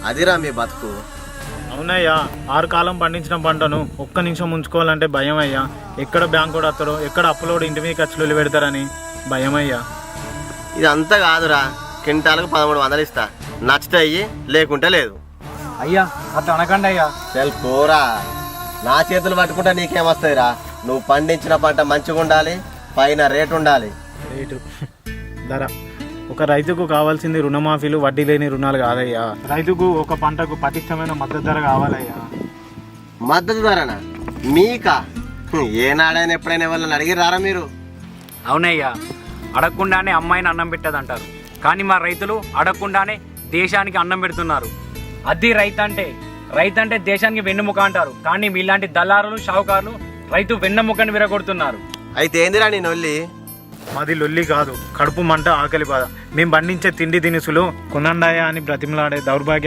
అదిరా మీ బతుకు. అవునయ్యా, 6 కాలం పండించిన పంటను ఒక్క నిమిషం ఉంచుకోవాలంటే భయం అయ్యా. ఎక్కడ బ్యాంకు కూడా వస్తాడో, ఎక్కడ అప్పులోడు ఇంటి మీద ఖర్చులు పెడతారని భయం అయ్యా. ఇదంతా కాదురా, క్వింటాలకు 1300 ఇస్తా, నచ్చితే అయ్యి లేకుంటే లేదు. అయ్యా అట్లా అనకండి అయ్యా. పోరా, నా చేతులు పట్టుకుంటా నీకేమొస్తాయిరా? నువ్వు పండించిన పంట మంచిగా ఉండాలి, పైన రేటు ఉండాలి. రేటు ధర ఒక రైతుకు కావాల్సింది రుణమాఫీలు, వడ్డీ లేని రుణాలు కాదయ్యా. రైతుకు ఒక పంటకు పటిష్టమైన మద్దతు ధర కావాలయ్యా. మద్దతు ధరనా మీకా? ఏనాడైనా ఎప్పుడైనా ఎవరిని అడిగిరారా మీరు? అవునయ్యా, అడగకుండానే అమ్మాయిని అన్నం పెట్టదంటారు, కానీ మా రైతులు అడగకుండానే దేశానికి అన్నం పెడుతున్నారు. అది రైతంటే దేశానికి వెన్నెముక అంటారు, కానీ మీలాంటి దళారులు షావుకారులు రైతు వెన్నెముకని విరగొడుతున్నారు. అయితే ఏందిరా నీ నొల్లి? మాది లొల్లి కాదు, కడుపు మంట, ఆకలి బాధ. మేము పండించే తిండి దినుసులు కొనండాయా అని బ్రతిమలాడే దౌర్భాగ్య